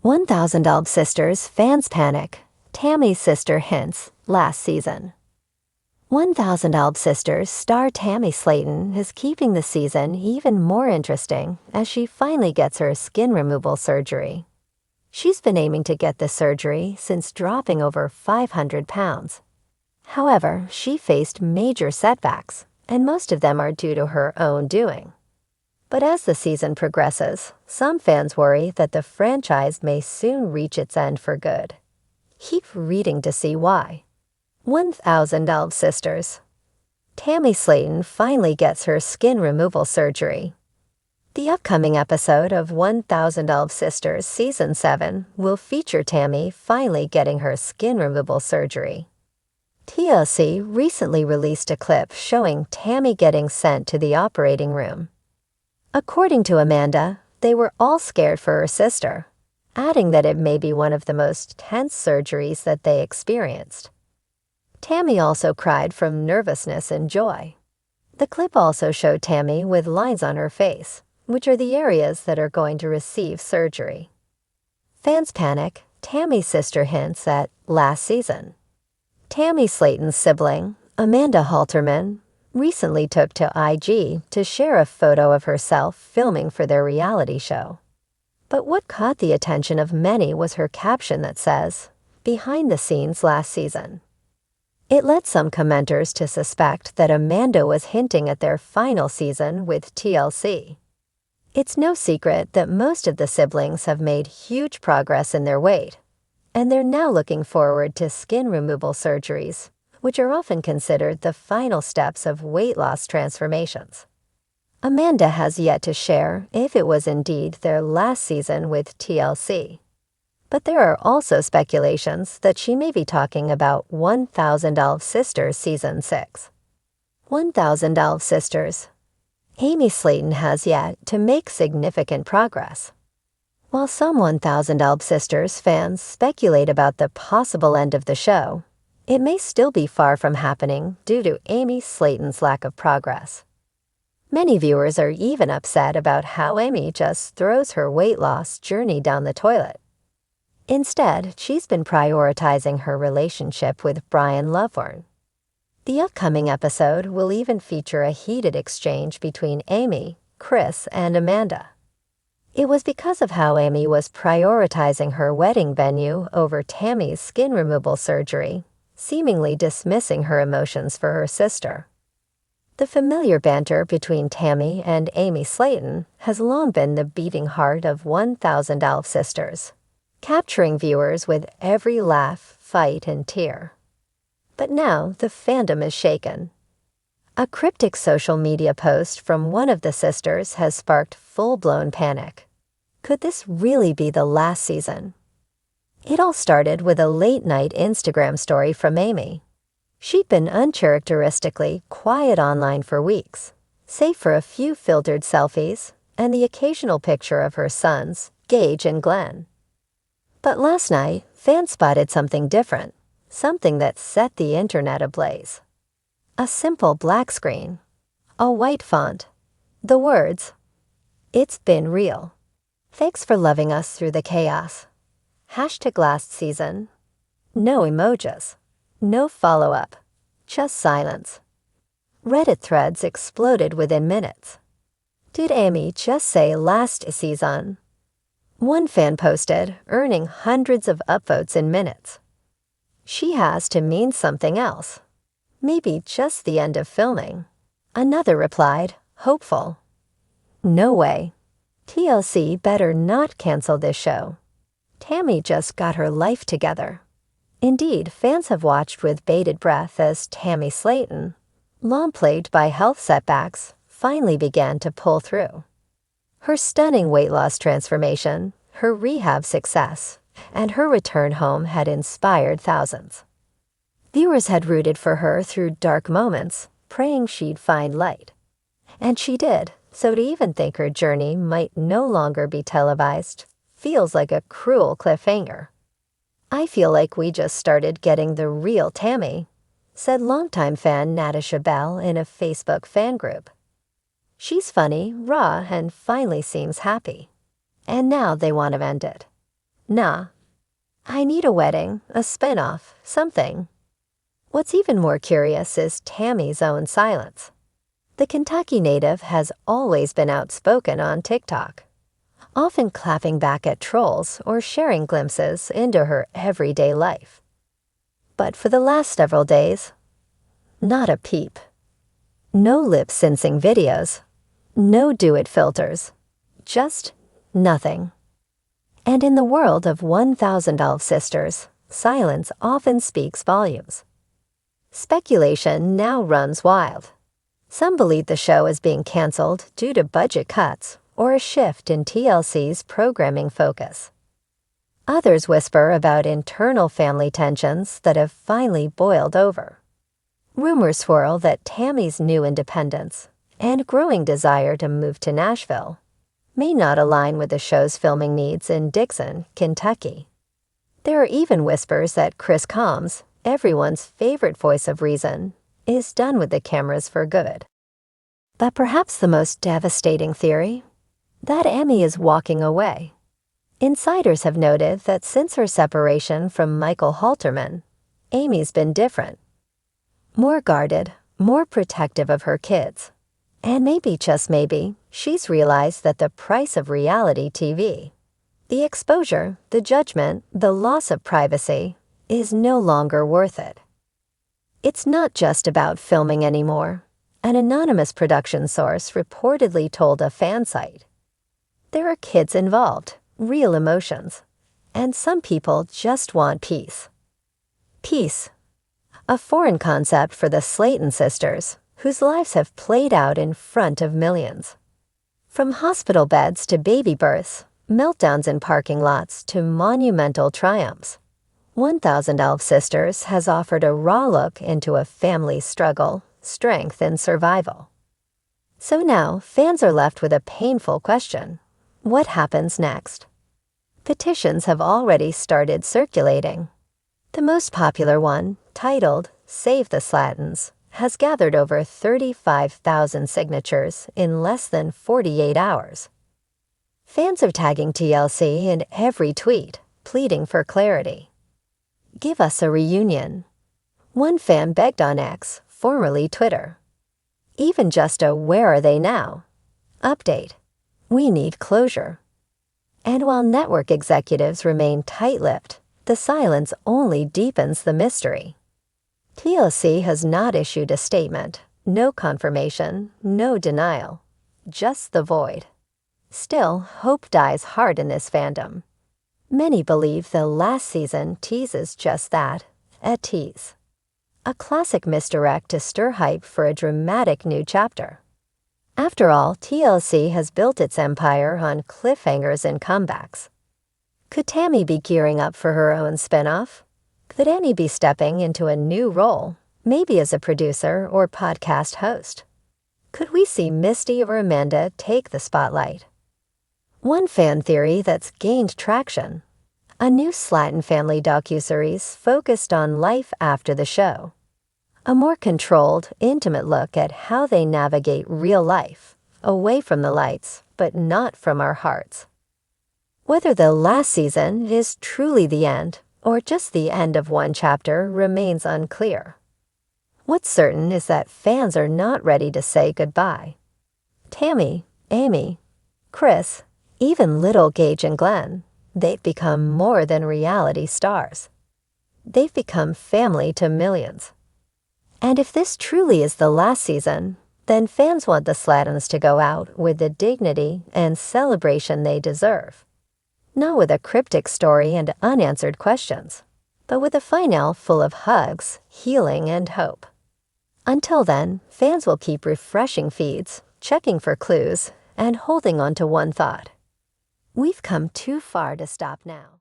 1,000 Sisters fans panic. Tammy's sister hints last season. 1,000 Sisters star Tammy Slayton is keeping the season even more interesting as she finally gets her skin removal surgery. She's been aiming to get this surgery since dropping over 500 pounds. However, she faced major setbacks, and most of them are due to her own doing. But as the season progresses, some fans worry that the franchise may soon reach its end for good. Keep reading to see why. 1,000 Sisters. Tammy Slayton finally gets her skin removal surgery. The upcoming episode of 1,000 Sisters Season 7 will feature Tammy finally getting her skin removal surgery. TLC recently released a clip showing Tammy getting sent to the operating room. According to Amanda, they were all scared for her sister, adding that it may be one of the most tense surgeries that they experienced. Tammy also cried from nervousness and joy. The clip also showed Tammy with lines on her face, which are the areas that are going to receive surgery. Fans panic. Tammy's sister hints at last season. Tammy Slayton's sibling, Amanda Halterman, recently took to IG to share a photo of herself filming for their reality show. But what caught the attention of many was her caption that says, "Behind the scenes last season." It led some commenters to suspect that Amanda was hinting at their final season with TLC. It's no secret that most of the siblings have made huge progress in their weight, and they're now looking forward to skin removal surgeries, which are often considered the final steps of weight loss transformations. Amanda has yet to share if it was indeed their last season with TLC. But there are also speculations that she may be talking about 1,000 Sisters Season 6. 1,000 Sisters. Amy Slayton has yet to make significant progress. While some 1,000 Sisters fans speculate about the possible end of the show, it may still be far from happening due to Amy Slayton's lack of progress. Many viewers are even upset about how Amy just throws her weight loss journey down the toilet. Instead, she's been prioritizing her relationship with Brian Loveworn. The upcoming episode will even feature a heated exchange between Amy, Chris, and Amanda. It was because of how Amy was prioritizing her wedding venue over Tammy's skin removal surgery, seemingly dismissing her emotions for her sister. The familiar banter between Tammy and Amy Slayton has long been the beating heart of 1,000 Sisters, capturing viewers with every laugh, fight, and tear. But now the fandom is shaken. A cryptic social media post from one of the sisters has sparked full-blown panic. Could this really be the last season? It all started with a late-night Instagram story from Amy. She'd been uncharacteristically quiet online for weeks, save for a few filtered selfies and the occasional picture of her sons, Gage and Glenn. But last night, fans spotted something different, something that set the internet ablaze. A simple black screen, a white font, the words, "It's been real. Thanks for loving us through the chaos. Hashtag last season." No emojis. No follow-up. Just silence. Reddit threads exploded within minutes. Did Amy just say last season? One fan posted, earning hundreds of upvotes in minutes. She has to mean something else. Maybe just the end of filming. Another replied, hopeful. No way. TLC better not cancel this show. Tammy just got her life together. Indeed, fans have watched with bated breath as Tammy Slayton, long plagued by health setbacks, finally began to pull through. Her stunning weight loss transformation, her rehab success, and her return home had inspired thousands. Viewers had rooted for her through dark moments, praying she'd find light. And she did, so to even think her journey might no longer be televised feels like a cruel cliffhanger. "I feel like we just started getting the real Tammy," said longtime fan Natasha Bell in a Facebook fan group. "She's funny, raw, and finally seems happy. And now they want to end it. Nah. I need a wedding, a spin-off, something. What's even more curious is Tammy's own silence. The Kentucky native has always been outspoken on TikTok, often clapping back at trolls or sharing glimpses into her everyday life. But for the last several days, not a peep. No lip-syncing videos, no do-it filters, just nothing. And in the world of 1,000 Elf Sisters, silence often speaks volumes. Speculation now runs wild. Some believe the show is being canceled due to budget cuts or a shift in TLC's programming focus. Others whisper about internal family tensions that have finally boiled over. Rumors swirl that Tammy's new independence and growing desire to move to Nashville may not align with the show's filming needs in Dixon, Kentucky. There are even whispers that Chris Combs, everyone's favorite voice of reason, is done with the cameras for good. But perhaps the most devastating theory? That Emmy is walking away. Insiders have noted that since her separation from Michael Halterman, Amy's been different. More guarded, more protective of her kids. And maybe, just maybe, she's realized that the price of reality TV, the exposure, the judgment, the loss of privacy, is no longer worth it. It's not just about filming anymore, an anonymous production source reportedly told a fan site. There are kids involved, real emotions, and some people just want peace. Peace, a foreign concept for the Slayton sisters, whose lives have played out in front of millions. From hospital beds to baby births, meltdowns in parking lots to monumental triumphs, 1,000 Elf Sisters has offered a raw look into a family's struggle, strength, and survival. So now, fans are left with a painful question. What happens next? Petitions have already started circulating. The most popular one, titled Save the Slatons, has gathered over 35,000 signatures in less than 48 hours. Fans are tagging TLC in every tweet, pleading for clarity. Give us a reunion. One fan begged on X, formerly Twitter. Even just a "where are they now?" update. We need closure. And while network executives remain tight-lipped, the silence only deepens the mystery. TLC has not issued a statement, no confirmation, no denial, just the void. Still, hope dies hard in this fandom. Many believe the last season teases just that, a tease. A classic misdirect to stir hype for a dramatic new chapter. After all, TLC has built its empire on cliffhangers and comebacks. Could Tammy be gearing up for her own spinoff? Could Annie be stepping into a new role, maybe as a producer or podcast host? Could we see Misty or Amanda take the spotlight? One fan theory that's gained traction: a new Slatton family docuseries focused on life after the show. A more controlled, intimate look at how they navigate real life, away from the lights, but not from our hearts. Whether the last season is truly the end, or just the end of one chapter, remains unclear. What's certain is that fans are not ready to say goodbye. Tammy, Amy, Chris, even little Gage and Glenn, they've become more than reality stars. They've become family to millions. And if this truly is the last season, then fans want the Slattons to go out with the dignity and celebration they deserve. Not with a cryptic story and unanswered questions, but with a finale full of hugs, healing, and hope. Until then, fans will keep refreshing feeds, checking for clues, and holding on to one thought: we've come too far to stop now.